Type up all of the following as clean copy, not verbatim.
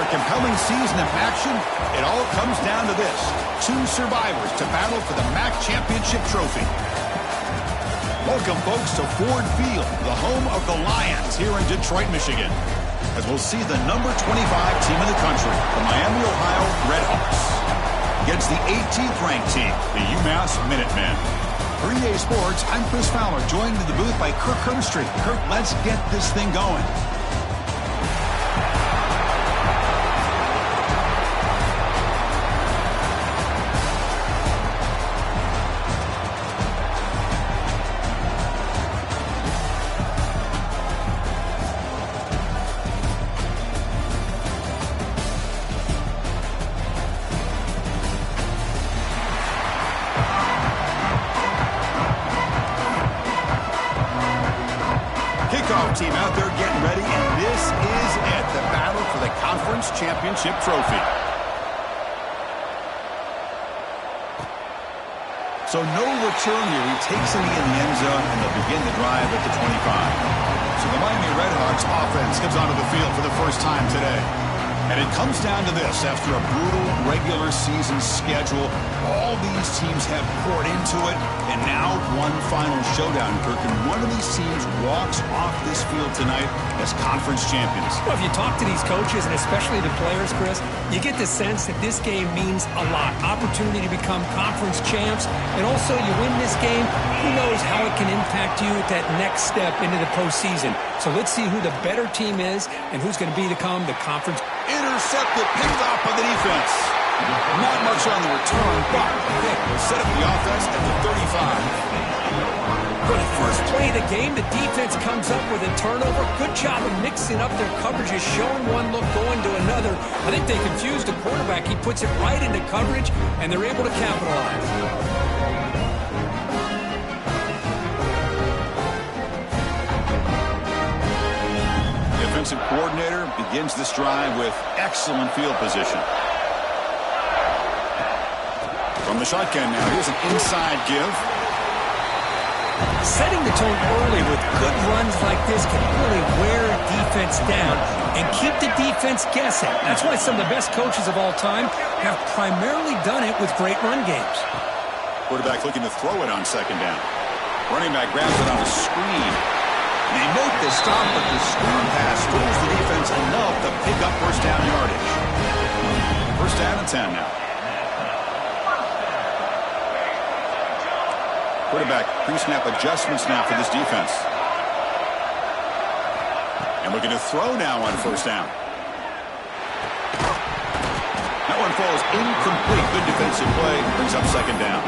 compelling season of action, it all comes down to this. 2 survivors to battle for the MAC championship trophy. Welcome, folks, to Ford Field, the home of the Lions here in Detroit, Michigan, as we'll see the number 25 team in the country, the Miami, Ohio Redhawks, against the 18th ranked team, the UMass Minutemen. For EA Sports, I'm Chris Fowler, joined in the booth by Kirk Herbstreit. Kirk, let's get this thing going. Team out there getting ready, and this is it, the battle for the conference championship trophy. So no return here. He takes it in the end zone, and they'll begin the drive at the 25. So the Miami Redhawks offense comes onto the field for the first time today. And it comes down to this. After a brutal regular season schedule, all these teams have poured into it, and now one final showdown, Kirk. And one of these teams walks off this field tonight as conference champions. Well, if you talk to these coaches, and especially the players, Chris, you get the sense that this game means a lot. Opportunity to become conference champs, and also you win this game, who knows how it can impact you at that next step into the postseason. So let's see who the better team is and who's going to become the conference. Intercepted, picked off by the defense. Not much on the return, but pick will set up the offense at the 35. For the first play of the game, the defense comes up with a turnover. Good job of mixing up their coverages, showing one look, going to another. I think they confused the quarterback. He puts it right into coverage, and they're able to capitalize. Defensive coordinator begins this drive with excellent field position. From the shotgun now, here's an inside give. Setting the tone early with good runs like this can really wear a defense down and keep the defense guessing. That's why some of the best coaches of all time have primarily done it with great run games. Quarterback looking to throw it on second down. Running back grabs it on the screen. They make the stop, but the screen pass fools the defense enough to pick up first down yardage. First down and 10 now. Quarterback pre-snap adjustments now for this defense. And looking to throw now on first down. That one falls incomplete. Good defensive play. Brings up second down.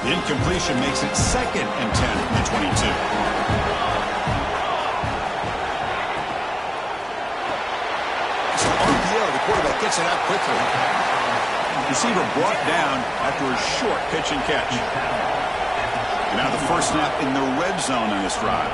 Incompletion makes it second and 10 from the 22. So RPO, the quarterback gets it out quickly. Receiver brought down after a short pitch and catch. And now the first snap in the red zone in this drive.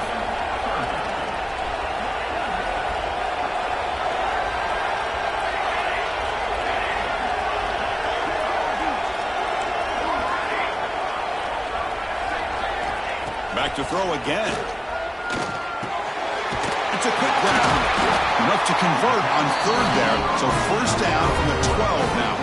Back to throw again. It's a quick round. Enough to convert on third there. So first down from the 12 now.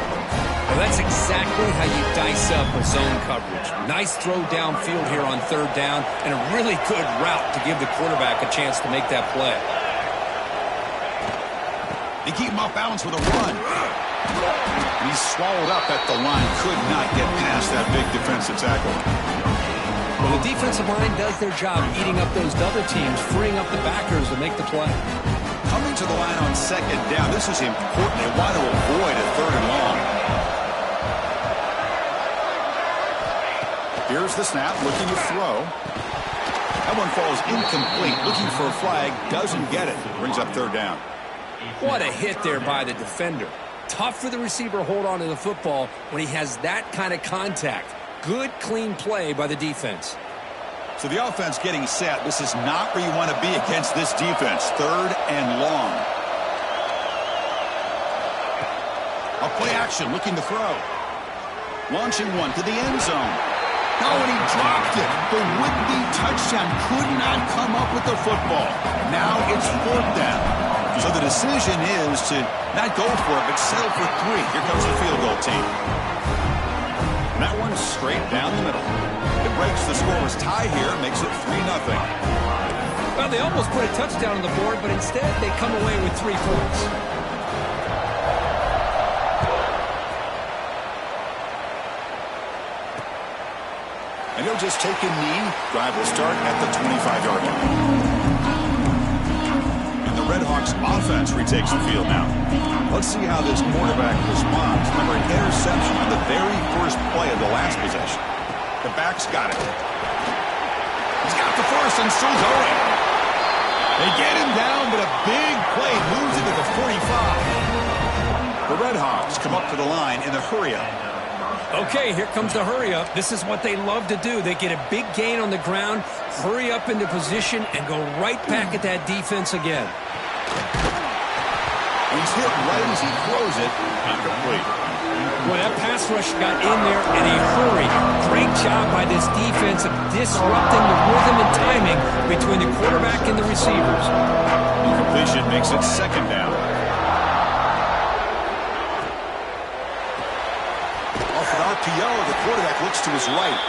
Well, that's exactly how you dice up a zone coverage. Nice throw downfield here on third down, and a really good route to give the quarterback a chance to make that play. They keep him off balance with a run. And he's swallowed up at the line. Could not get past that big defensive tackle. Well, the defensive line does their job eating up those double teams, freeing up the backers to make the play. Coming to the line on second down, this is important. They want to avoid a third and long. Here's the snap, looking to throw. That one falls incomplete, looking for a flag, doesn't get it. Brings up third down. What a hit there by the defender. Tough for the receiver to hold on to the football when he has that kind of contact. Good, clean play by the defense. So the offense getting set. This is not where you want to be against this defense. Third and long. A play action, looking to throw. Launching one to the end zone. No, and he dropped it. The would-be touchdown could not come up with the football. Now it's 4th down. So the decision is to not go for it, but settle for 3. Here comes the field goal team. And that one's straight down the middle. It breaks the scoreless tie here, makes it 3-0. Well, they almost put a touchdown on the board, but instead they come away with 3 points. And he'll just take a knee. Drive will start at the 25-yard line. And the Redhawks offense retakes the field now. Let's see how this quarterback responds. Remember, an interception on the very first play of the last possession. The back's got it. He's got the first and still going. They get him down, but a big play moves into the 45. The Redhawks come up to the line in a hurry-up. Okay, here comes the hurry-up. This is what they love to do. They get a big gain on the ground, hurry up into position, and go right back at that defense again. He's hit right as he throws it. Incomplete. Well, that pass rush got in there in a hurry. Great job by this defense of disrupting the rhythm and timing between the quarterback and the receivers. Incompletion makes it 2nd down. Off an RPO, the quarterback looks to his right.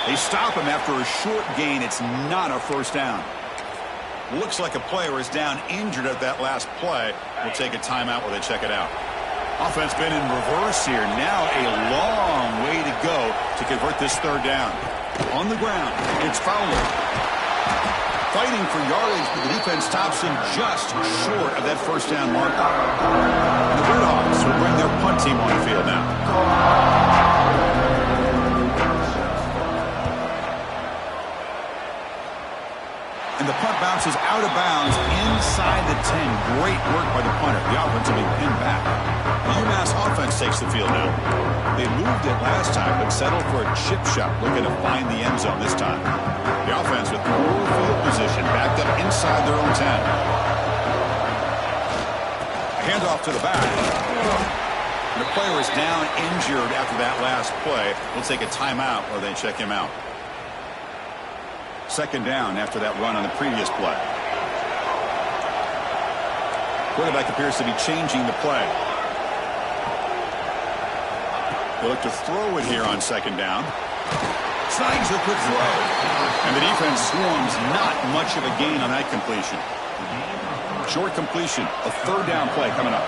They stop him after a short gain. It's not a 1st down. Looks like a player is down injured at that last play. We'll take a timeout while they check it out. Offense been in reverse here. Now a long way to go to convert this 3rd down. On the ground, it's Fowler. Fighting for yardage, but the defense stops him just short of that 1st down marker. And the Redhawks will bring their punt team on the field now. And the punt bounces out of bounds inside the 10. Great work by the punter. The offense will be pinned back. The UMass offense takes the field now. They moved it last time, but settled for a chip shot, looking to find the end zone this time. The offense with poor field position, backed up inside their own 10. A handoff to the back. And the player is down injured after that last play. We'll take a timeout while they check him out. 2nd down after that run on the previous play. Quarterback appears to be changing the play. They look to throw it here on 2nd down. Snags a quick throw. And the defense swarms. Not much of a gain on that completion. Short completion. A 3rd down play coming up.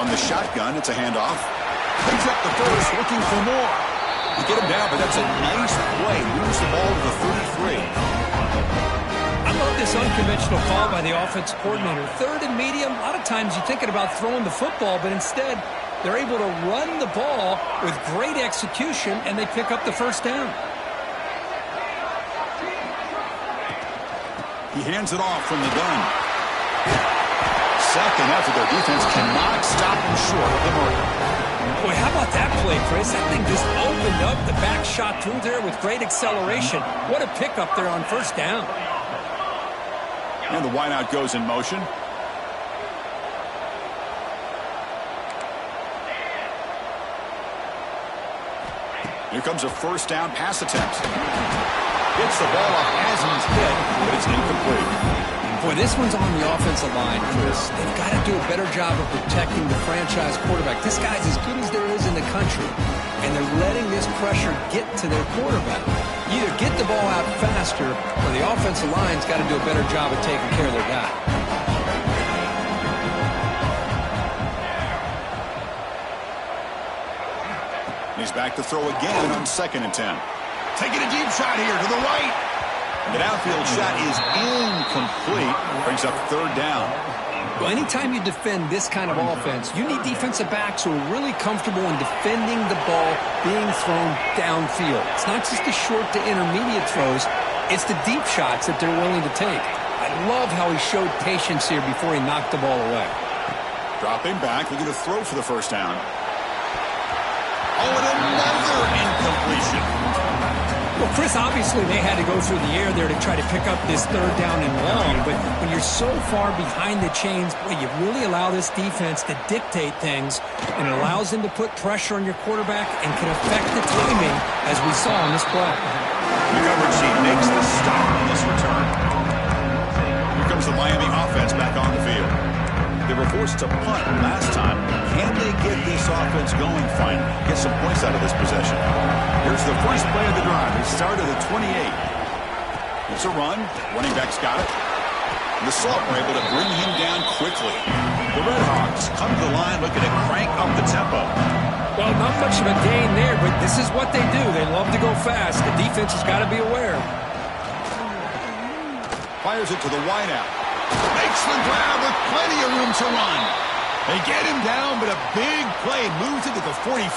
On the shotgun, it's a handoff. Picks up the first, looking for more. You get him down, but that's a nice play. Moves the ball to the 33. I love this unconventional call by the offense coordinator. 3rd and medium, a lot of times you're thinking about throwing the football, but instead they're able to run the ball with great execution, and they pick up the 1st down. He hands it off from the gun. 2nd after their defense cannot stop him short of the mark. Boy, how about that play, Chris? That thing just opened up. The back shot through there with great acceleration. What a pickup there on 1st down. And the wideout goes in motion. Here comes a 1st down pass attempt. Gets the ball off as he's hit, but it's incomplete. Boy, this one's on the offensive line, Chris. They've got to do a better job of protecting the franchise quarterback. This guy's as good as there is in the country, and they're letting this pressure get to their quarterback. Either get the ball out faster, or the offensive line's got to do a better job of taking care of their guy. He's back to throw again on 2nd and 10. Taking a deep shot here to the right. The downfield shot is incomplete. Brings up 3rd down. Well, anytime you defend this kind of offense, you need defensive backs who are really comfortable in defending the ball being thrown downfield. It's not just the short to intermediate throws. It's the deep shots that they're willing to take. I love how he showed patience here before he knocked the ball away. Dropping back, looking to throw for the 1st down. Oh, and another incompletion. Well, Chris, obviously they had to go through the air there to try to pick up this third down and long, but when you're so far behind the chains, boy, you really allow this defense to dictate things, and it allows them to put pressure on your quarterback and can affect the timing, as we saw on this play. The coverage team makes the stop on this return. Here comes the Miami offense back on the field. They were forced to punt last time. Can they get this offense going finally? Get some points out of this possession. Here's the first play of the drive. They start at the 28. It's a run. Running back's got it. And the Salt were able to bring him down quickly. The Redhawks come to the line looking to crank up the tempo. Well, not much of a gain there, but this is what they do. They love to go fast. The defense has got to be aware. Fires it to the wideout. Makes the grab with plenty of room to run. They get him down, but a big play moves it to the 45.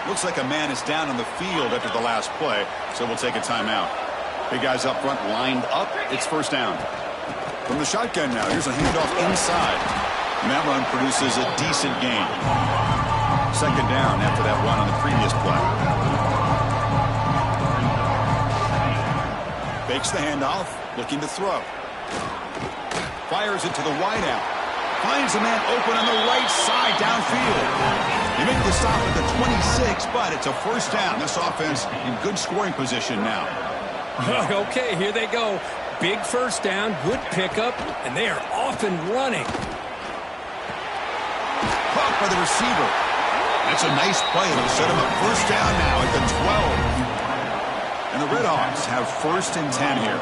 Looks like a man is down on the field after the last play, so we'll take a timeout. Big guys up front lined up. It's first down. From the shotgun now, here's a handoff inside. And that run produces a decent gain. Second down after that run on the previous play. Fakes the handoff, looking to throw. Fires it to the wideout. Finds a man open on the right side downfield. They make the stop at the 26, but it's a first down. This offense in good scoring position now. Okay, here they go. Big first down, good pickup, and they are off and running. Caught by the receiver. That's a nice play. It'll set him up first down now at the 12. And the Redhawks have first and 10 here.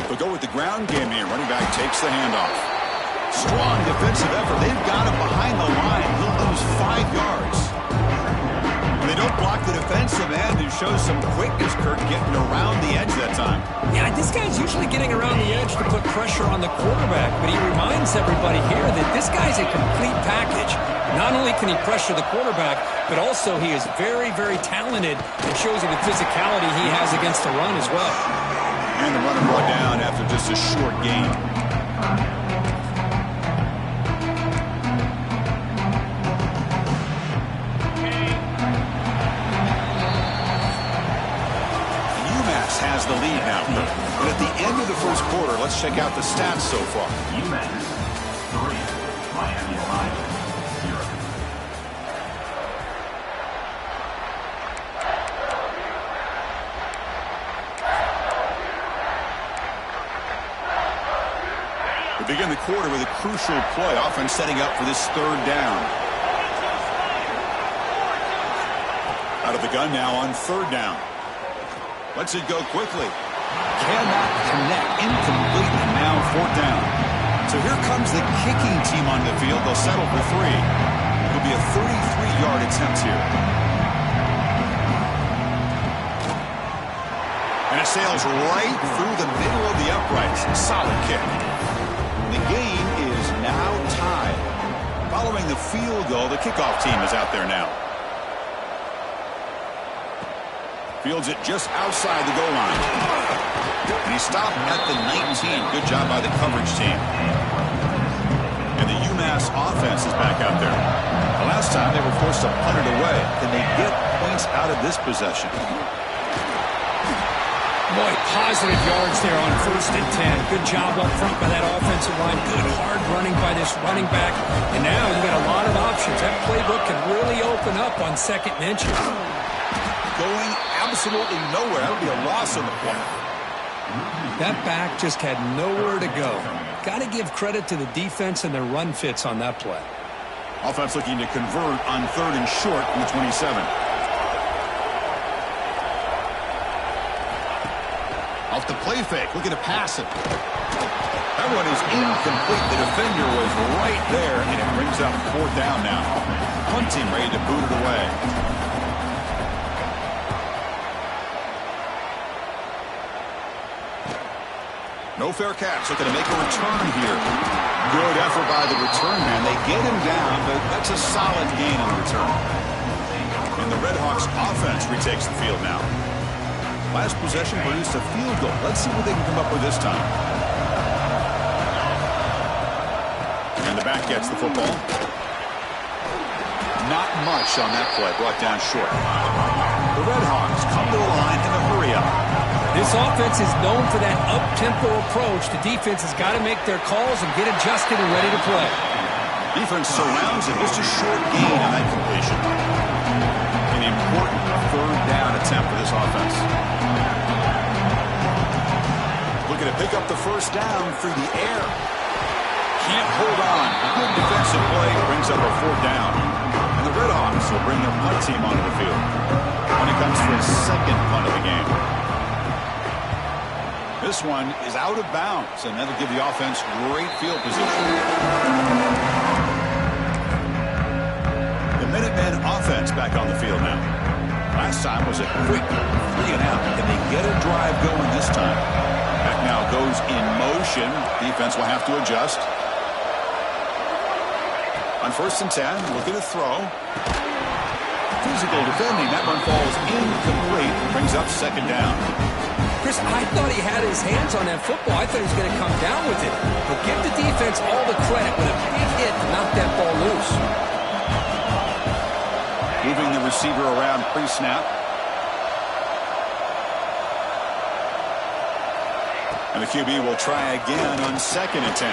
They'll go with the ground game here. Running back takes the handoff. Strong defensive effort. They've got him behind the line. He'll lose 5 yards. And they don't block the defensive end, who shows some quickness, Kirk, getting around the edge that time. Yeah, this guy's usually getting around the edge to put pressure on the quarterback, but he reminds everybody here that this guy's a complete package. Not only can he pressure the quarterback, but also he is very, very talented and shows you the physicality he has against the run as well. And the runner brought down after just a short gain. UMass has the lead now. But at the end of the first quarter, let's check out the stats so far. UMass 3, Miami 5. We begin the quarter with a crucial play. Offense setting up for this third down. Out of the gun now on third down. Lets it go quickly. Cannot connect. Incomplete, and now fourth down. So here comes the kicking team on the field. They'll settle for 3. It'll be a 33-yard attempt here. And it sails right through the middle of the uprights. Solid kick. The game is now tied. Following the field goal, the kickoff team is out there now. Fields it just outside the goal line. And he stopped at the 19. Good job by the coverage team. And the UMass offense is back out there. The last time they were forced to punt it away. Can they get points out of this possession? Boy, positive yards there on first and 10. Good job up front by that offensive line. Good hard running by this running back. And now you've got a lot of options. That playbook can really open up on second and inches. Going absolutely nowhere. That would be a loss on the play. That back just had nowhere to go. Got to give credit to the defense and their run fits on that play. Offense looking to convert on third and short from the 27. Off the play fake, looking to pass it. That one is incomplete. The defender was right there, and it brings up fourth down now. Punt team ready to boot it away. No fair catch, looking to make a return here. Good effort by the return man. They get him down, but that's a solid gain on the return. And the Redhawks offense retakes the field now. Last possession produced a field goal. Let's see what they can come up with this time. And the back gets the football. Not much on that play, brought down short. The Red Hawks come to the line in the hurry-up. This offense is known for that up-tempo approach. The defense has got to make their calls and get adjusted and ready to play. Defense surrounds it. Just a short gain on that completion. An important third down attempt for this offense. Looking to pick up the first down through the air. Can't hold on. Good defensive play brings up a fourth down. And the Red Hawks will bring their punt team onto the field when it comes for a second punt of the game. This one is out of bounds, and that'll give the offense great field position. The Minutemen offense back on the field now. Last time was a quick 3 and out. Can they get a drive going this time? Back now goes in motion. Defense will have to adjust. On 1st and 10, looking to throw. Physical defending. That one falls incomplete. Brings up second down. Chris, I thought he had his hands on that football. I thought he was going to come down with it. But give the defense all the credit with a big hit to knock that ball loose. Moving the receiver around pre-snap. And the QB will try again on 2nd and 10.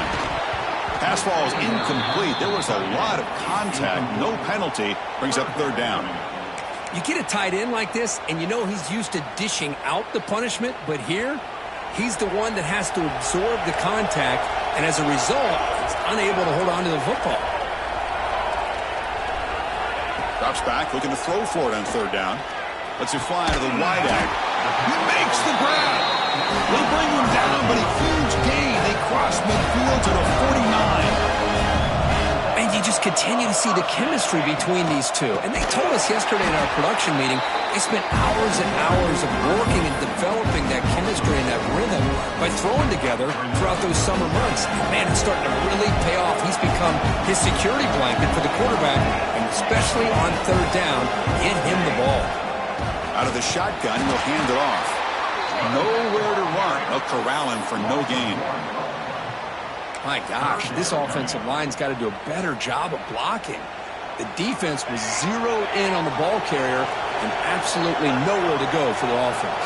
Pass falls incomplete. There was a lot of contact. No penalty. Brings up 3rd down. You get a tight end like this, and you know he's used to dishing out the punishment, but here, he's the one that has to absorb the contact, and as a result, he's unable to hold on to the football. Drops back, looking to throw for it on 3rd down. Lets it fly to the wide end. He makes the grab. They bring him down, but a huge gain. They cross midfield to the 49. And you just continue to see the chemistry between these two. And they told us yesterday in our production meeting, they spent hours and hours of working and developing that chemistry and that rhythm by throwing together throughout those summer months. And man, it's starting to really pay off. He's become his security blanket for the quarterback, and especially on 3rd down, get him the ball. Out of the shotgun, he'll hand it off. Nowhere to run. They'll corral him for no gain. My gosh, this offensive line's got to do a better job of blocking. The defense was zeroed in on the ball carrier and absolutely nowhere to go for the offense.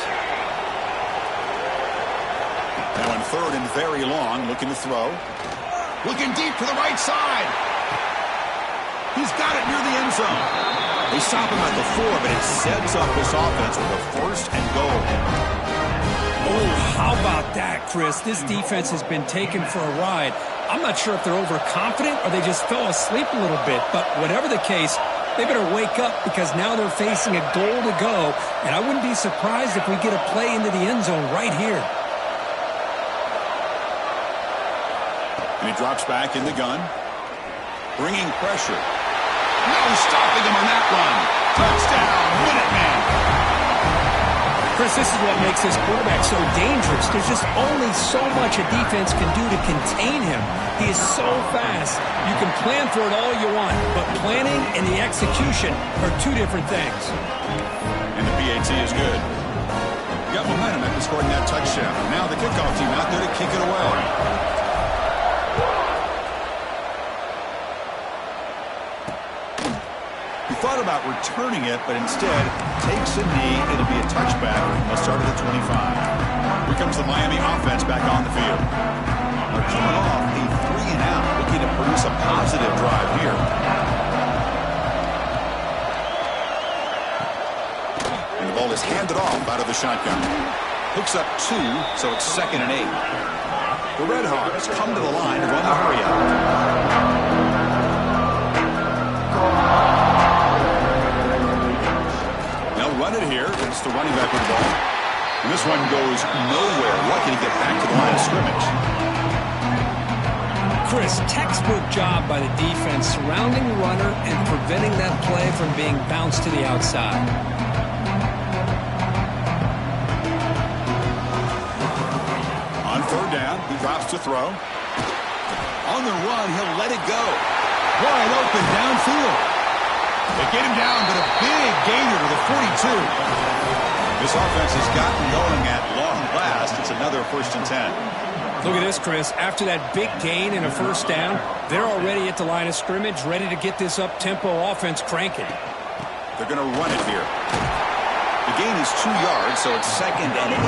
Now on 3rd and very long, looking to throw. Looking deep to the right side. He's got it near the end zone. They stop him at the 4, but it sets up this offense with a 1st and goal. Oh, how about that, Chris? This defense has been taken for a ride. I'm not sure if they're overconfident or they just fell asleep a little bit, but whatever the case, they better wake up because now they're facing a goal to go, and I wouldn't be surprised if we get a play into the end zone right here. And he drops back in the gun, bringing pressure. No stopping him on that run. Touchdown, Minuteman. Chris, this is what makes this quarterback so dangerous. There's just only so much a defense can do to contain him. He is so fast. You can plan for it all you want, but planning and the execution are 2 different things. And the PAT is good. Got momentum after scoring that touchdown. Now the kickoff team out there to kick it away. He thought about returning it, but instead takes a knee. It'll be a touchback. They'll start at the 25. Here comes the Miami offense back on the field. They're coming off a 3 and out, looking to produce a positive drive here. And the ball is handed off out of the shotgun. Hooks up 2, so it's 2nd and 8. The Red Hawks come to the line to run the hurry-up. Run it here. It's the running back with the ball. And this one goes nowhere. Lucky to get back to the line of scrimmage. Chris, textbook job by the defense surrounding the runner and preventing that play from being bounced to the outside. On 3rd down, he drops to throw. On the run, he'll let it go. Wide open downfield. They get him down, but a big gainer to the 42. This offense has gotten going at long last. It's another 1st and 10. Look at this, Chris. After that big gain and a first down, they're already at the line of scrimmage, ready to get this up-tempo offense cranking. They're going to run it here. The gain is 2 yards, so it's 2nd and 8.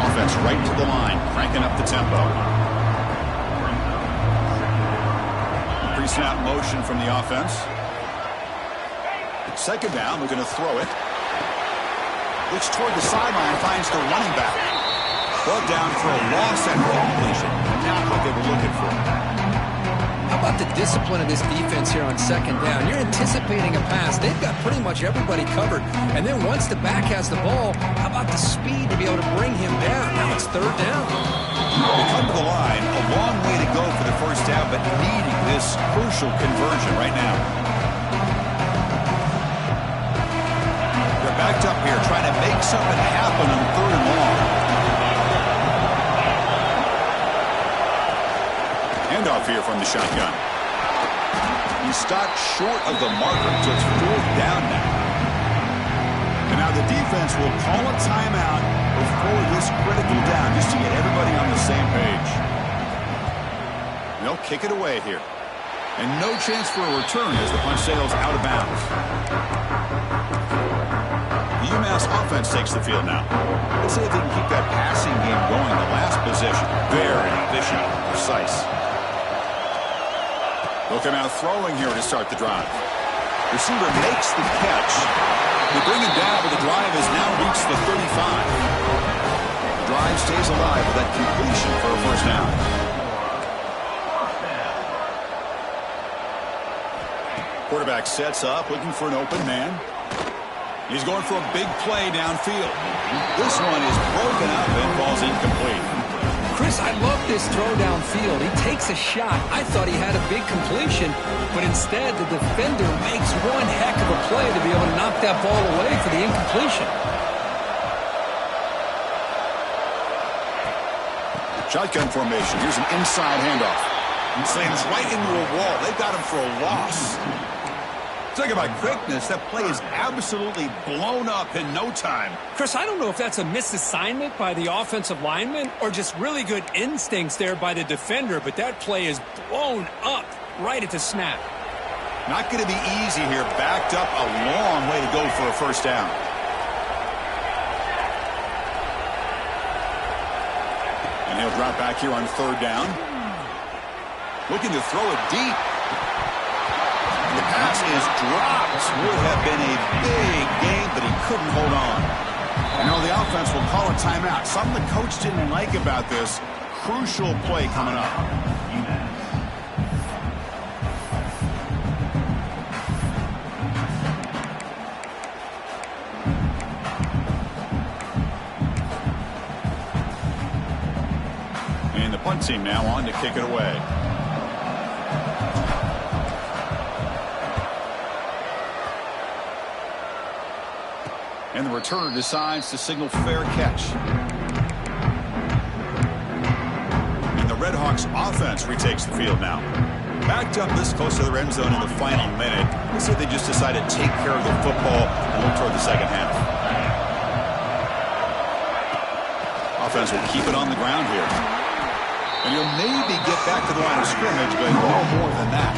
Offense right to the line, cranking up the tempo. Pre-snap motion from the offense. 2nd down, we're going to throw it. Looks toward the sideline, finds the running back. Brought down for a loss and completion. Not what they were looking for. How about the discipline of this defense here on 2nd down? You're anticipating a pass. They've got pretty much everybody covered. And then once the back has the ball, how about the speed to be able to bring him down? Now it's 3rd down. They come to the line. A long way to go for the first down, but needing this crucial conversion right now. They're backed up here, trying to make something happen on 3rd and long. Handoff here from the shotgun. He stopped short of the marker, so it's 4th down now. And now the defense will call a timeout before this critical down, just to get everybody on the same page. They'll kick it away here. And no chance for a return as the punt sails out of bounds. The UMass offense takes the field now. Let's see if they can keep that passing game going. The last possession, very efficient, precise. They'll come out throwing here to start the drive. Receiver makes the catch. They bring him down, but the drive has now reached the 35. The drive stays alive with that completion for a first down. Quarterback sets up, looking for an open man. He's going for a big play downfield. This one is broken up and falls incomplete. Chris, I love this throw downfield. He takes a shot. I thought he had a big completion, but instead the defender makes one heck of a play to be able to knock that ball away for the incompletion. Shotgun formation. Here's an inside handoff. He slams right into a wall. They've got him for a loss. Talk about quickness. That play is absolutely blown up in no time. Chris, I don't know if that's a misassignment by the offensive lineman or just really good instincts there by the defender, but that play is blown up right at the snap. Not going to be easy here. Backed up a long way to go for a first down. And he'll drop back here on 3rd down. Looking to throw it deep. The pass is dropped. Would have been a big game, but he couldn't hold on. And now the offense will call a timeout. Something the coach didn't like about this. Crucial play coming up. And the punt team now on to kick it away. And the returner decides to signal fair catch. And the Redhawks offense retakes the field now. Backed up this close to their end zone in the final minute. Let's say they just decide to take care of the football and look toward the second half. Offense will keep it on the ground here. And he'll maybe get back to the line of scrimmage, but no more than that.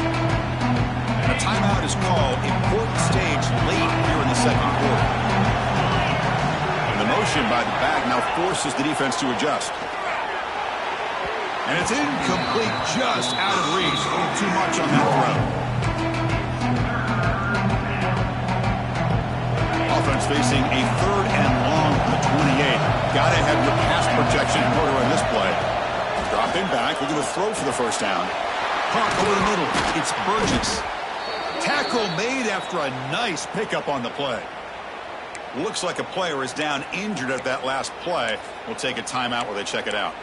And a timeout is called. Important stage late here in the 2nd quarter. The motion by the back now forces the defense to adjust. And it's incomplete, just out of reach. A little too much on that throw. Offense facing a 3rd and long from the 28. Got to have your pass protection in order on this play. Dropping back, we're going to throw for the first down. Caught over the middle. It's Burgess. Tackle made after a nice pickup on the play. Looks like a player is down injured at that last play. We'll take a timeout while they check it out.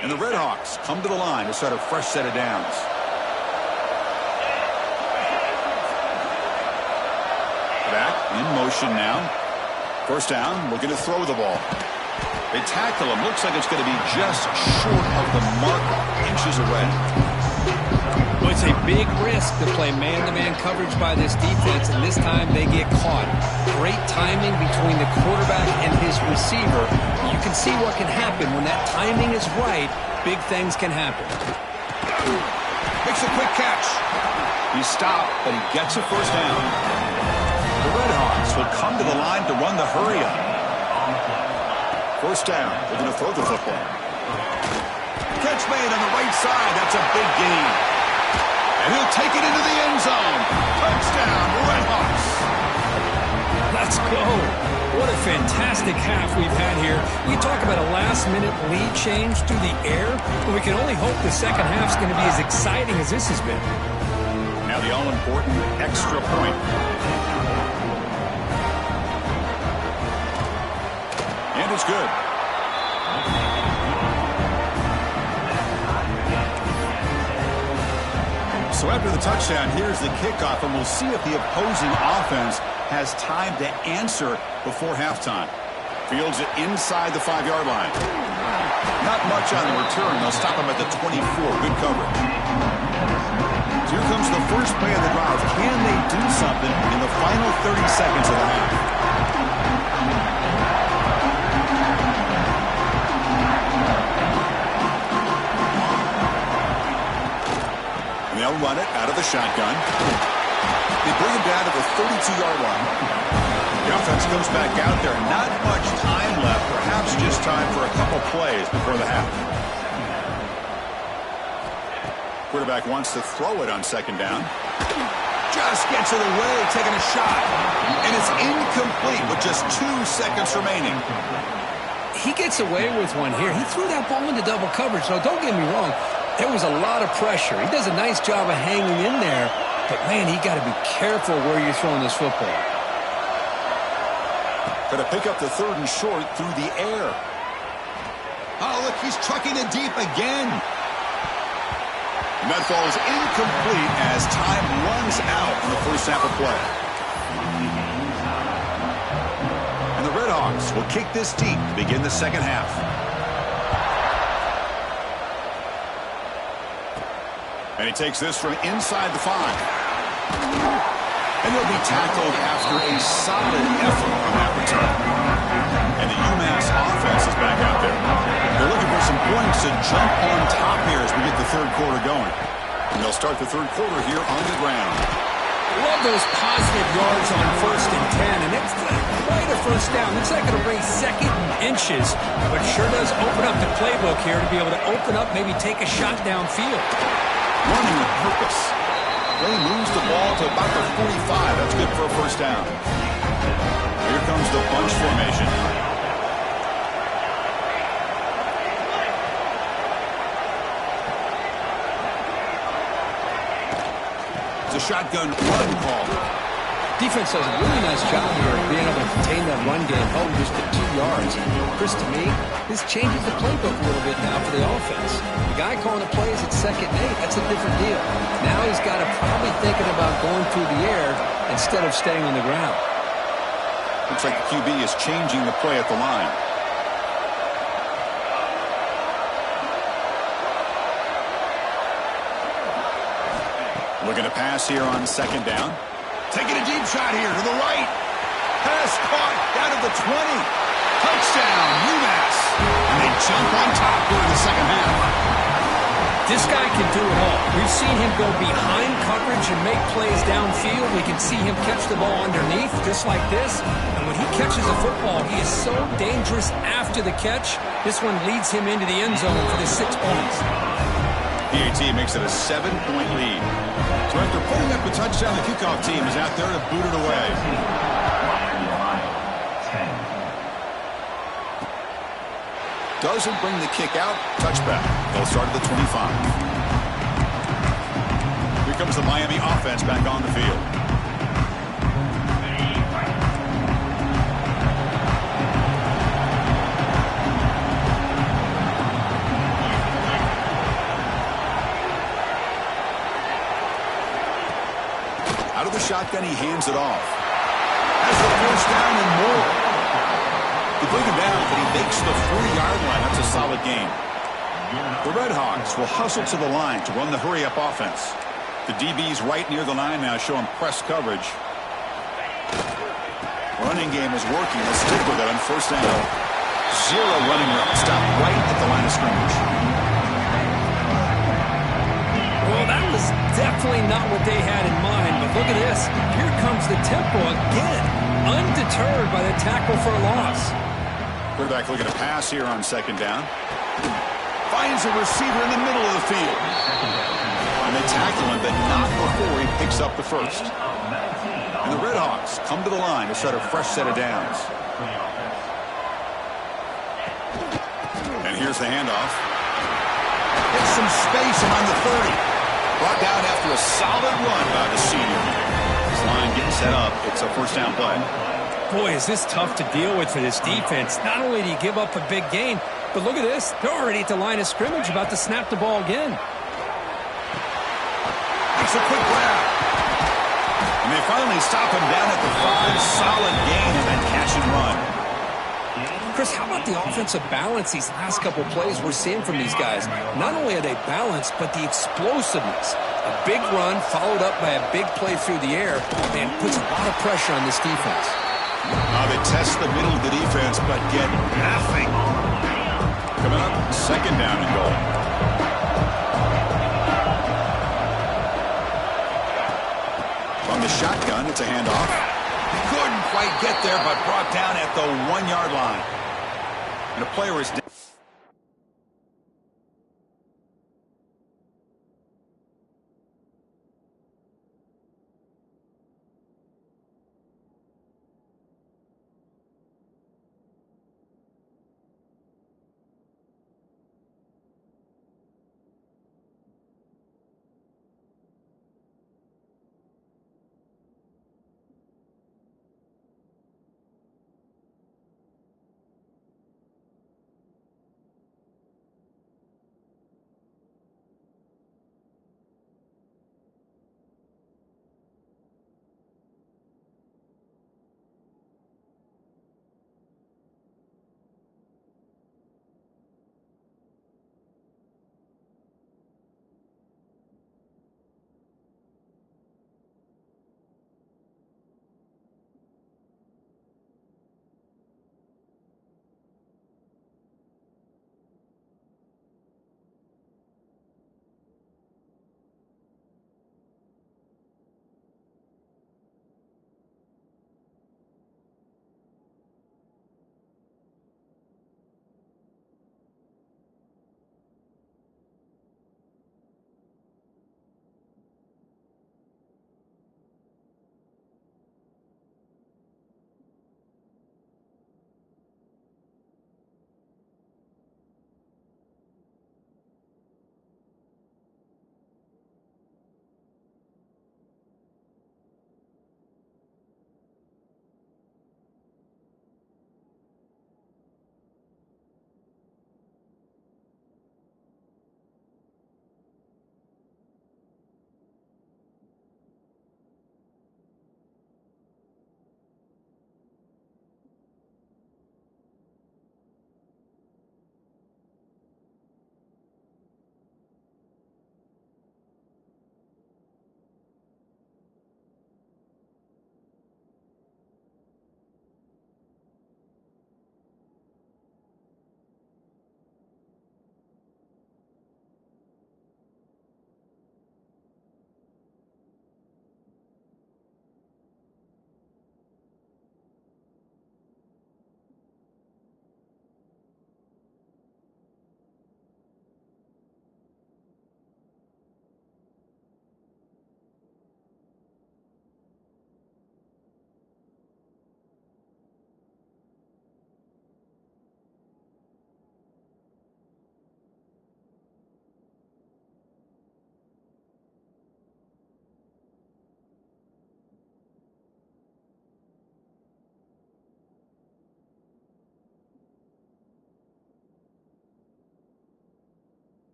And the Redhawks come to the line to start a fresh set of downs. Back in motion now. First down, looking to throw the ball. They tackle him. Looks like it's going to be just short of the marker, inches away. Well, it's a big risk to play man-to-man coverage by this defense, and this time they get caught. Great timing between the quarterback and his receiver. You can see what can happen when that timing is right. Big things can happen. Makes a quick catch. He's stopped, but he gets a first down. The Redhawks will come to the line to run the hurry up. First down. They're going to throw the football. Catch made on the right side. That's a big gain. And he'll take it into the end zone. Touchdown, Redhawks. Let's go. What a fantastic half we've had here. We talk about a last-minute lead change through the air, but we can only hope the second half is going to be as exciting as this has been. Now the all-important extra point. And it's good. So after the touchdown, here's the kickoff, and we'll see if the opposing offense has time to answer before halftime. Fields it inside the 5-yard line. Not much on the return. They'll stop him at the 24. Good coverage. So here comes the first play of the drive. Can they do something in the final 30 seconds of the half? And they'll run it out of the shotgun. They bring him down to the 32-yard line. The offense comes back out there. Not much time left. Perhaps just time for a couple plays before the half. Quarterback wants to throw it on second down. Just gets it away, taking a shot. And it's incomplete with just 2 seconds remaining. He gets away with one here. He threw that ball into double coverage. So don't get me wrong. There was a lot of pressure. He does a nice job of hanging in there. But, man, you got to be careful where you're throwing this football. Going to pick up the 3rd and short through the air. Oh, look, he's trucking it deep again. And that falls incomplete as time runs out in the first half of play. And the Redhawks will kick this deep to begin the second half. And he takes this from inside the 5. And he'll be tackled after a solid effort on that return. And the UMass offense is back out there. They're looking for some points to jump on top here as we get the third quarter going. And they'll start the third quarter here on the ground. Love those positive yards on 1st and 10. And it's quite a first down. Looks like it'll bring 2nd and inches. But sure does open up the playbook here to be able to open up, maybe take a shot downfield. Running with purpose. They moves the ball to about the 45. That's good for a first down. Here comes the bunch formation. It's a shotgun run call. Defense does a really nice job here of being able to contain that run game, held just at 2 yards. Chris, to me, this changes the playbook a little bit now for the offense. The guy calling the plays at 2nd and 8, that's a different deal. Now he's got to probably thinking about going through the air instead of staying on the ground. Looks like the QB is changing the play at the line. Looking to pass here on 2nd down. Taking a deep shot here to the right. Pass caught down at the 20. Touchdown, UMass. And they jump on top here in the second half. This guy can do it all. We've seen him go behind coverage and make plays downfield. We can see him catch the ball underneath just like this. And when he catches a football, he is so dangerous after the catch. This one leads him into the end zone for the 6 points. PAT makes it a 7-point lead. So after putting up a touchdown, the kickoff team is out there to boot it away. Doesn't bring the kick out. Touchback. They'll start at the 25. Here comes the Miami offense back on the field. Out of the shotgun, he hands it off. Has the first down and more. They bring him down, but he makes the 40-yard line. That's a solid gain. The Redhawks will hustle to the line to run the hurry-up offense. The DB's right near the line now, showing press coverage. Running game is working. Let's stick with it on first down. Zero running route. Stop right at the line of scrimmage. Well, that was definitely not what they had in mind, but look at this. Here comes the tempo again, undeterred by the tackle for a loss. Quarterback looking to pass here on second down. Finds a receiver in the middle of the field. And they tackle him, but not before he picks up the first. And the Redhawks come to the line to start a fresh set of downs. And here's the handoff. Gets some space around the 30. Brought down after a solid run by the senior. This line getting set up. It's a first down play. Boy, is this tough to deal with for this defense. Not only do you give up a big gain, but look at this. They're already at the line of scrimmage about to snap the ball again. Makes a quick grab. And they finally stop him down at the 5. Solid gain and then catch and run. Chris, how about the offensive balance these last couple plays we're seeing from these guys? Not only are they balanced, but the explosiveness. A big run followed up by a big play through the air, and puts a lot of pressure on this defense. They test the middle of the defense, but get nothing. Coming up, second down and goal. From the shotgun, it's a handoff. Couldn't quite get there, but brought down at the 1-yard line. And a player is down.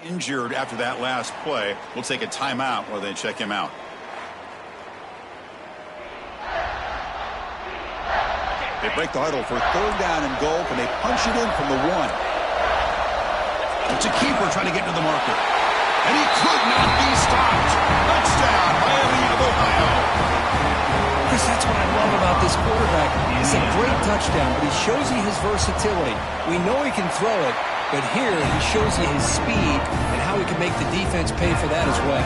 injured after that last play. We'll take a timeout while they check him out. They break the huddle for 3rd down and goal, and they punch it in from the 1. It's a keeper trying to get into the market. And he could not be stopped. Touchdown, Miami of Ohio. Chris, that's what I love about this quarterback. It's a great touchdown, but he shows you his versatility. We know he can throw it, but here he shows you his speed and how he can make the defense pay for that as well.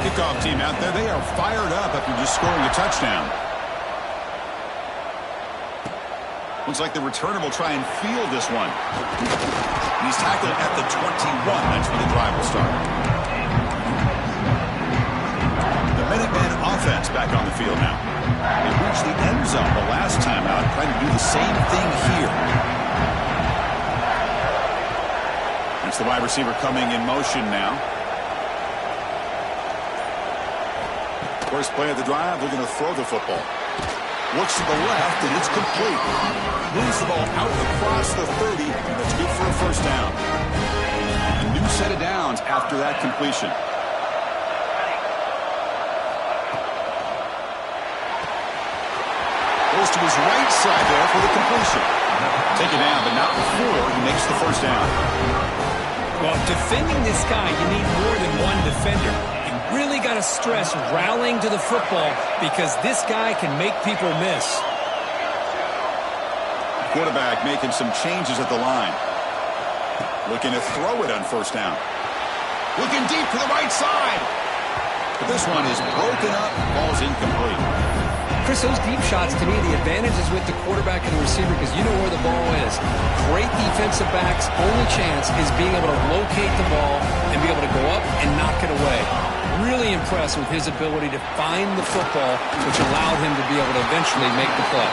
Kickoff team out there, they are fired up after just scoring a touchdown. Looks like the returner will try and field this one. And he's tackled at the 21. That's where the drive will start. The Minutemen offense back on the field now. They reached the end zone the last time out, trying to do the same thing here. It's the wide receiver coming in motion now. First play of the drive, they're going to throw the football. Looks to the left, and it's complete. Moves the ball out across the 30, and that's good for a first down. A new set of downs after that completion. Goes to his right side there for the completion. Take it down, but not before he makes the first down. Well, defending this guy, you need more than one defender. Really got to stress rallying to the football because this guy can make people miss. Quarterback making some changes at the line. Looking to throw it on first down. Looking deep to the right side. But this one is broken up. Ball's incomplete. Chris, those deep shots, to me, the advantage is with the quarterback and the receiver because you know where the ball is. Great defensive backs' only chance is being able to locate the ball and be able to go up and knock it away. Really impressed with his ability to find the football, which allowed him to be able to eventually make the play.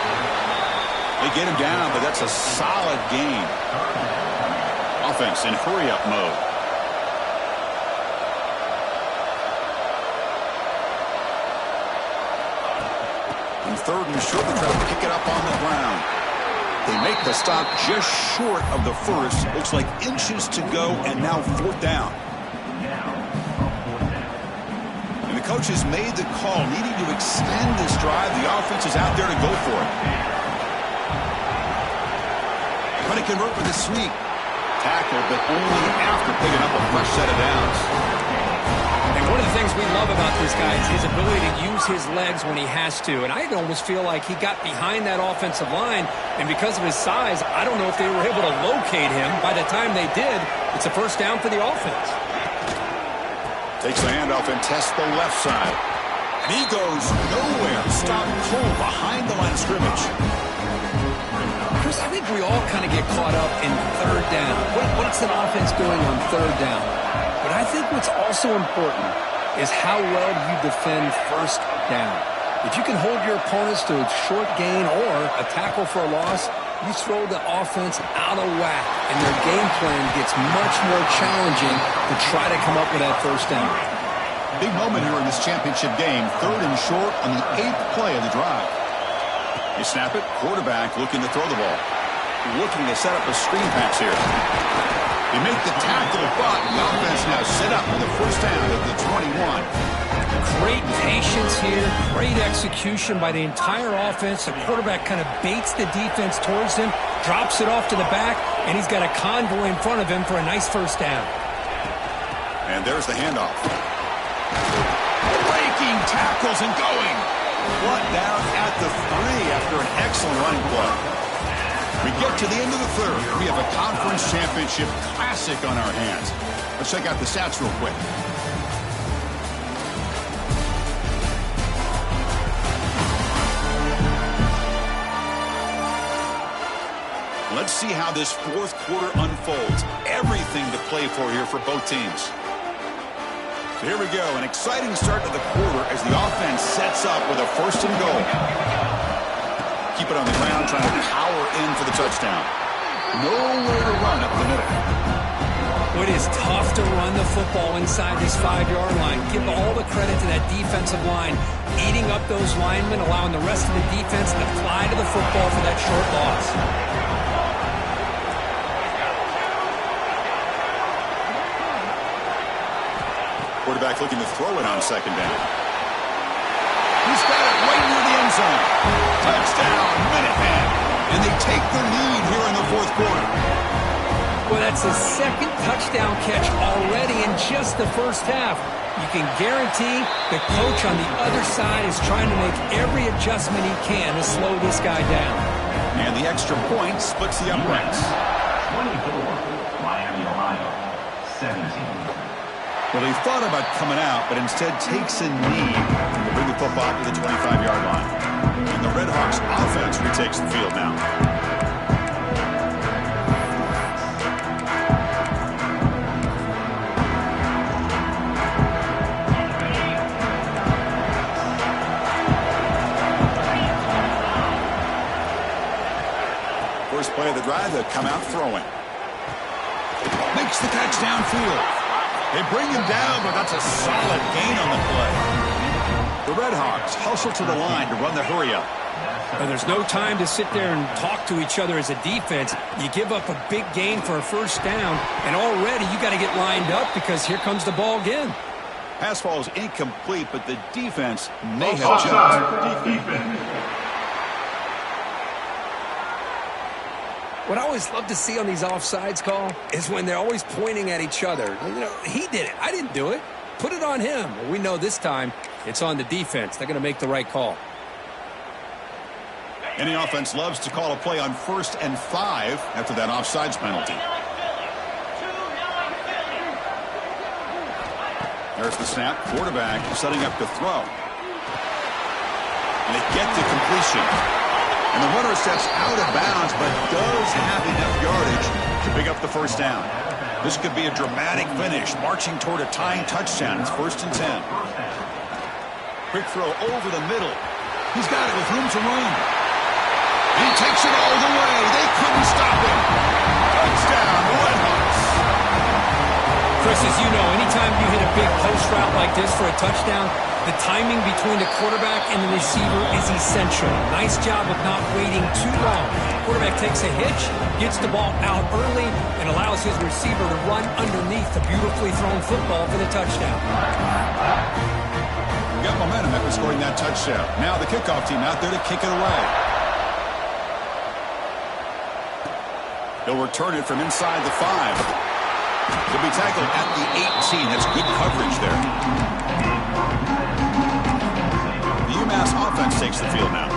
They get him down, but that's a solid gain. Offense in hurry-up mode. And 3rd and short, they try to pick it up on the ground. They make the stop just short of the first. Looks like inches to go, and now 4th down. Coach has made the call, needing to extend this drive. The offense is out there to go for it. Trying to convert with a sweep. Tackle, but only after picking up a fresh set of downs. And one of the things we love about this guy is his ability to use his legs when he has to. And I almost feel like he got behind that offensive line, and because of his size, I don't know if they were able to locate him. By the time they did, it's a first down for the offense. Takes the handoff and tests the left side. And he goes nowhere. Stop cold behind the line of scrimmage. Chris, I think we all kind of get caught up in 3rd down. What's an offense doing on 3rd down? But I think what's also important is how well you defend first down. If you can hold your opponents to a short gain or a tackle for a loss, you throw the offense out of whack, and their game plan gets much more challenging to try to come up with that first down. Big moment here in this championship game. 3rd and short on the 8th play of the drive. They snap it. Quarterback looking to throw the ball. Looking to set up a screen pass here. They make the tackle, but the offense now set up with a first down at the 21. Great patience here, great execution by the entire offense. The quarterback kind of baits the defense towards him, drops it off to the back, and he's got a convoy in front of him for a nice first down. And there's the handoff. Breaking tackles and going. Brought down at the 3 after an excellent running play. We get to the end of the 3rd. We have a conference championship classic on our hands. Let's check out the stats real quick. Let's see how this 4th quarter unfolds. Everything to play for here for both teams. So here we go, an exciting start to the quarter as the offense sets up with a 1st and goal. Keep it on the ground, trying to power in for the touchdown. Nowhere to run up the middle. It is tough to run the football inside this 5-yard line. Give all the credit to that defensive line, eating up those linemen, allowing the rest of the defense to fly to the football for that short loss. Quarterback looking to throw it on second down. He's got it right near the end zone. Touchdown, Minuteman. And they take the lead here in the fourth quarter. Well, that's his second touchdown catch already in just the first half. You can guarantee the coach on the other side is trying to make every adjustment he can to slow this guy down. And the extra point splits the uprights. 24, Miami, Ohio, 17. Well, he thought about coming out, but instead takes a knee to bring the football to the 25-yard line. And the Red Hawks offense retakes the field now. First play of the drive, they come out throwing. Makes the catch downfield. They bring him down, but that's a solid gain on the play. The Red Hawks hustle to the line to run the hurry-up. Well, there's no time to sit there and talk to each other as a defense. You give up a big gain for a first down, and already you got to get lined up because here comes the ball again. Pass ball is incomplete, but the defense may have jumped. What I always love to see on these offsides call is when they're always pointing at each other. You know, he did it. I didn't do it. Put it on him. Well, we know this time it's on the defense. They're going to make the right call. Any offense loves to call a play on 1st and 5 after that offsides penalty. There's the snap. Quarterback setting up to throw. And they get to completion. And the runner steps out of bounds, but does have enough yardage to pick up the first down. This could be a dramatic finish, marching toward a tying touchdown. It's 1st and 10. Quick throw over the middle. He's got it with room to run. He takes it all the way. They couldn't stop him. Touchdown, Red Hawks. Chris, as you know, anytime you hit a big post route like this for a touchdown, the timing between the quarterback and the receiver is essential. Nice job of not waiting too long. Quarterback takes a hitch, gets the ball out early, and allows his receiver to run underneath the beautifully thrown football for the touchdown. We got momentum after scoring that touchdown. Now the kickoff team out there to kick it away. He'll return it from inside the 5. He'll be tackled at the 18. That's good coverage there. The UMass offense takes the field now.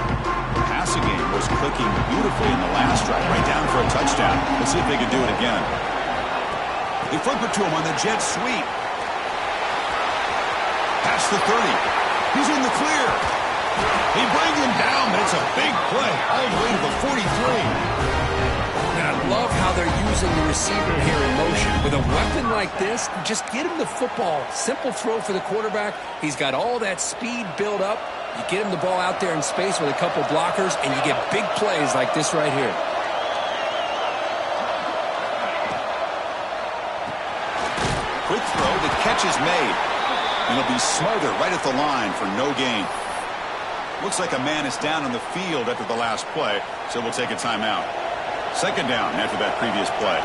The passing game was clicking beautifully in the last drive, right down for a touchdown. Let's see if they can do it again. They flip it to him on the jet sweep. Past the 30. He's in the clear. He brings him down, but it's a big play all the way to the 43. And I love how they're using the receiver here in motion. With a weapon like this, just get him the football. Simple throw for the quarterback. He's got all that speed built up. You get him the ball out there in space with a couple blockers, and you get big plays like this right here. Quick throw, the catch is made. And he'll be smothered right at the line for no gain. Looks like a man is down on the field after the last play, so we'll take a timeout. Second down after that previous play.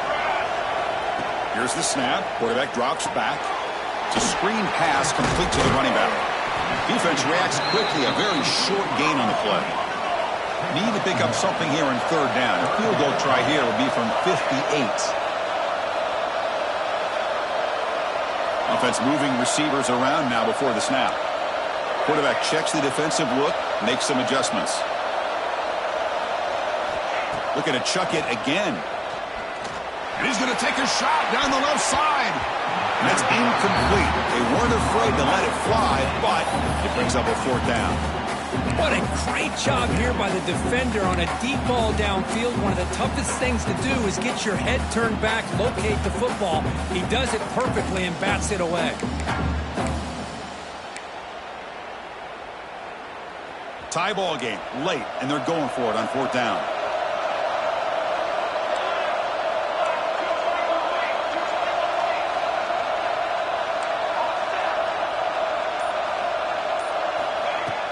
Here's the snap. Quarterback drops back. It's a screen pass complete to the running back. Defense reacts quickly. A very short gain on the play. Need to pick up something here on third down. A field goal try here will be from 58. Offense moving receivers around now before the snap. Quarterback checks the defensive look, makes some adjustments. Looking to chuck it again. And he's going to take a shot down the left side. And that's incomplete. They weren't afraid to let it fly, but it brings up a fourth down. What a great job here by the defender on a deep ball downfield. One of the toughest things to do is get your head turned back, locate the football. He does it perfectly and bats it away. Tie ball game, late, and they're going for it on fourth down.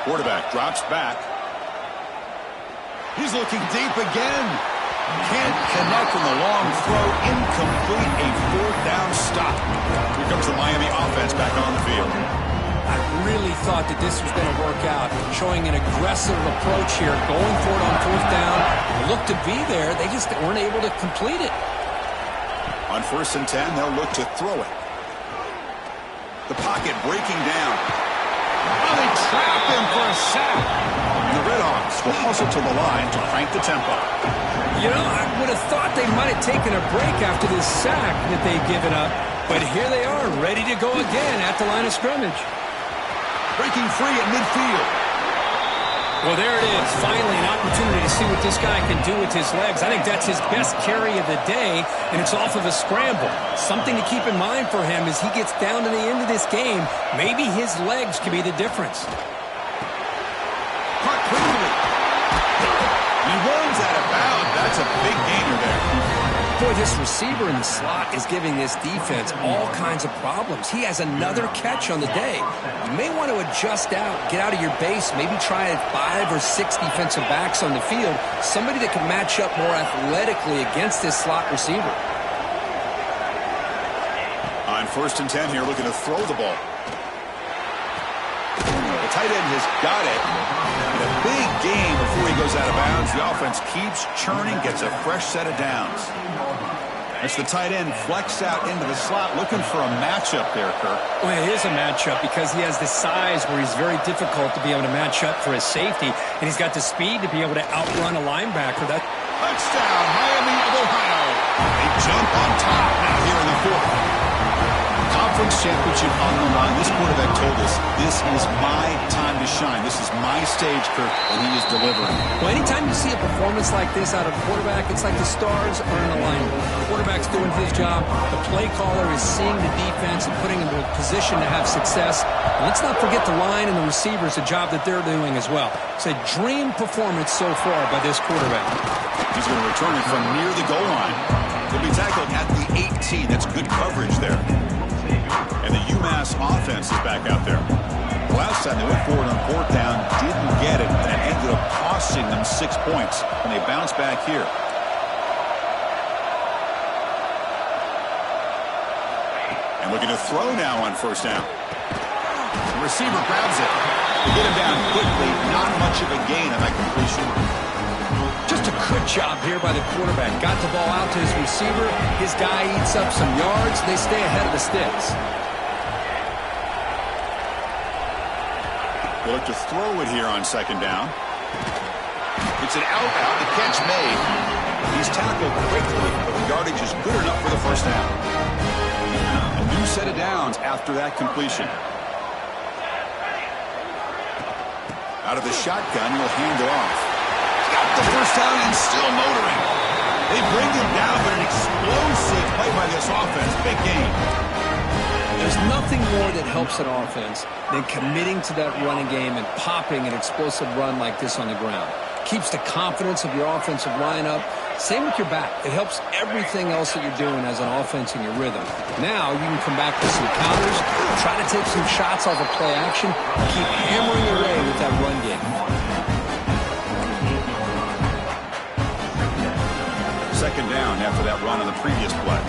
Quarterback drops back. He's looking deep again. Can't connect on the long throw. Incomplete. A fourth down stop. Here comes the Miami offense back on the field. I really thought that this was going to work out, showing an aggressive approach here, going for it on fourth down. It looked to be there. They just weren't able to complete it. On 1st and 10, they'll look to throw it. The pocket breaking down. Oh, they trap him for a sack. The Redhawks will hustle to the line to crank the tempo. You know, I would have thought they might have taken a break after this sack that they'd given up. But here they are, ready to go again at the line of scrimmage. Breaking free at midfield. Well, there it is. Finally, an opportunity to see what this guy can do with his legs. I think that's his best carry of the day, and it's off of a scramble. Something to keep in mind for him as he gets down to the end of this game. Maybe his legs could be the difference. Caught quickly. He runs out of bounds. That's a big gainer there. Boy, this receiver in the slot is giving this defense all kinds of problems. He has another catch on the day. You may want to adjust out, get out of your base, maybe try 5 or 6 defensive backs on the field, somebody that can match up more athletically against this slot receiver. On 1st and 10 here, looking to throw the ball. The tight end has got it. In a big game before he goes out of bounds. The offense keeps churning, gets a fresh set of downs. As the tight end flex out into the slot, looking for a matchup there, Kirk. Well, it is a matchup because he has the size where he's very difficult to be able to match up for his safety, and he's got the speed to be able to outrun a linebacker. That touchdown, Miami of Ohio. They jump on top now here in the 4th. Conference championship on the line. This quarterback told us, this is my time to shine. This is my stage, Kirk, and he is delivering. Well, anytime you see a performance like this out of a quarterback, it's like the stars are in alignment. The quarterback's doing his job. The play caller is seeing the defense and putting him in a position to have success. And let's not forget the line and the receivers, the job that they're doing as well. It's a dream performance so far by this quarterback. He's going to return it from near the goal line. He'll be tackled at the 18. That's good coverage there. And the UMass offense is back out there. Last time they went forward on 4th down, didn't get it, and it ended up costing them 6 points. And they bounce back here. And looking to throw now on 1st down. The receiver grabs it. They get him down quickly. Not much of a gain on that completion. Just a good job here by the quarterback. Got the ball out to his receiver. His guy eats up some yards. They stay ahead of the sticks. They look to throw it here on 2nd down. It's an out. The catch made. He's tackled quickly, but the yardage is good enough for the 1st down. A new set of downs after that completion. Out of the shotgun, he'll hand it off. Got the 1st down and still motoring. They bring him down, but an explosive play by this offense. Big game. There's nothing more that helps an offense than committing to that running game and popping an explosive run like this on the ground. Keeps the confidence of your offensive lineup. Same with your back. It helps everything else that you're doing as an offense in your rhythm. Now you can come back with some counters, try to take some shots off of play action, keep hammering away with that run game. 2nd down after that run on the previous play.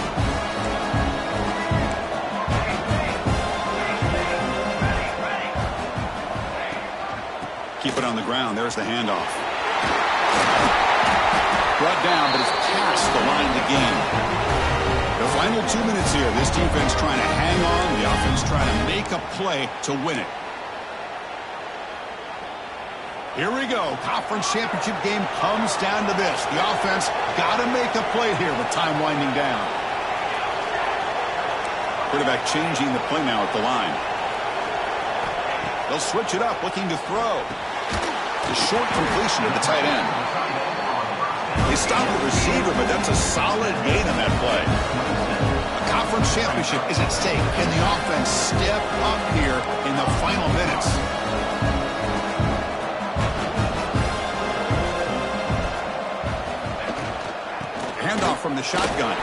Keep it on the ground. There's the handoff. Brought down, but it's past the line of the game. The final 2 minutes here. This defense trying to hang on. The offense trying to make a play to win it. Here we go. Conference championship game comes down to this. The offense got to make a play here with time winding down. Quarterback changing the play now at the line. They'll switch it up, looking to throw. The short completion to the tight end. They stop the receiver, but that's a solid gain on that play. A conference championship is at stake. Can the offense step up here in the final minutes? Handoff from the shotgun.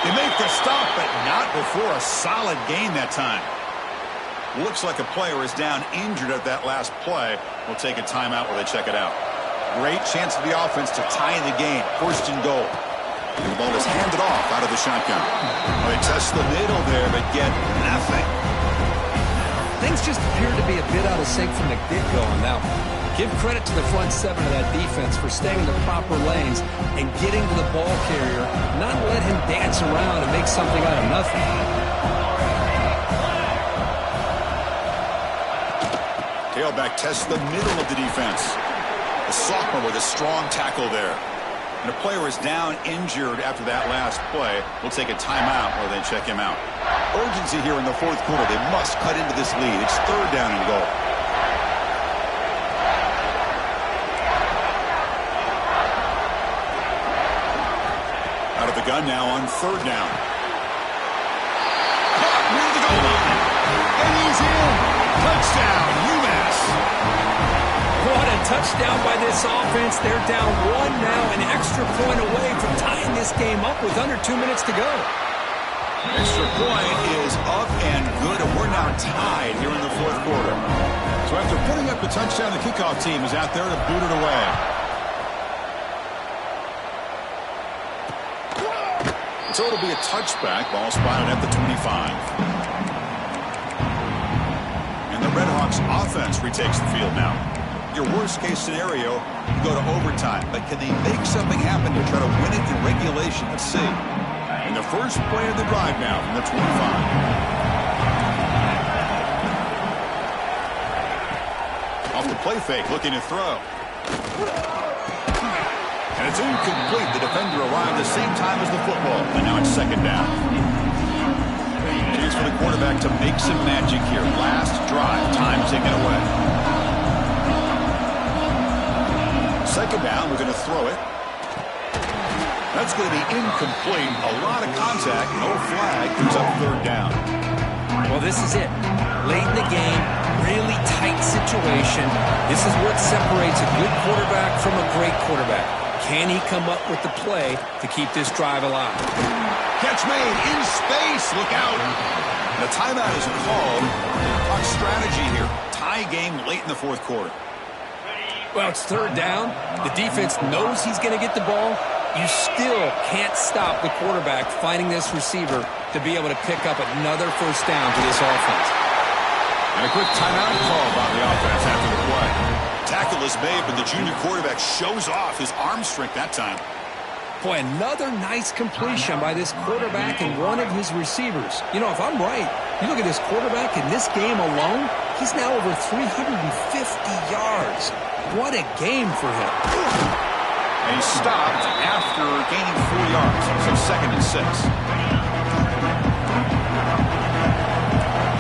They make the stop, but not before a solid gain that time. Looks like a player is down injured at that last play. We'll take a timeout while they check it out. Great chance for the offense to tie the game. First and goal. And the ball is handed off out of the shotgun. Well, they test the middle there, but get nothing. Things just appeared to be a bit out of sync from the get-go on that one. Give credit to the front seven of that defense for staying in the proper lanes and getting to the ball carrier, not let him dance around and make something out of nothing. Tailback tests the middle of the defense. The sophomore with a strong tackle there. And the player is down injured after that last play. We'll take a timeout or then check him out. Urgency here in the fourth quarter. They must cut into this lead. It's third down and goal. Out of the gun now on third down. Caught near the goal line. And he's in. Touchdown, UMass. What a touchdown by this offense. They're down one now, an extra point away from tying this game up with under 2 minutes to go. Extra point is up and good, and we're now tied here in the fourth quarter. So after putting up the touchdown, the kickoff team is out there to boot it away. So it'll be a touchback. Ball spotted at the 25. And the Redhawks offense retakes the field now. Your worst-case scenario, you go to overtime. But can they make something happen to try to win it in regulation? Let's see. And the first play of the drive now from the 25. Off the play fake, looking to throw. And it's incomplete. The defender arrived the same time as the football. And now it's second down. Chance for the quarterback to make some magic here. Last drive. Time taken away. Second down. We're going to throw it. That's going to be incomplete. A lot of contact. No flag. Brings up third down. Well, this is it. Late in the game, really tight situation. This is what separates a good quarterback from a great quarterback. Can he come up with the play to keep this drive alive? Catch made in space. Look out. The timeout is called. Talk strategy here. Tie game late in the fourth quarter. Well, it's third down. The defense knows he's going to get the ball. You still can't stop the quarterback finding this receiver to be able to pick up another first down for this offense. And a quick timeout call by the offense after the play. Tackle is made, but the junior quarterback shows off his arm strength that time. Boy, another nice completion by this quarterback and one of his receivers. You know, if I'm right, you look at this quarterback in this game alone, he's now over 350 yards. What a game for him. And he stopped after gaining 4 yards, so second and 6.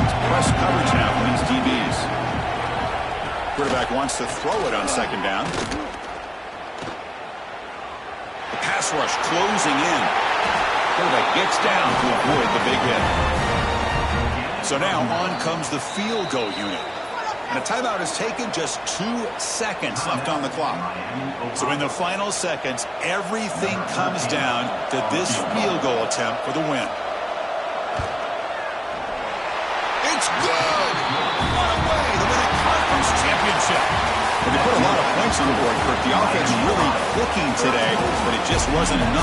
It's press coverage now from these DBs. Quarterback wants to throw it on second down. The pass rush closing in. Quarterback gets down to avoid the big hit. So now on comes the field goal unit. And a timeout is taken, just 2 seconds left on the clock. So in the final seconds, everything comes down to this field goal attempt for the win. It's good! What a way to win a conference championship! And they put a lot of points on the board, Kirk. The offense really clicking today, but it just wasn't enough.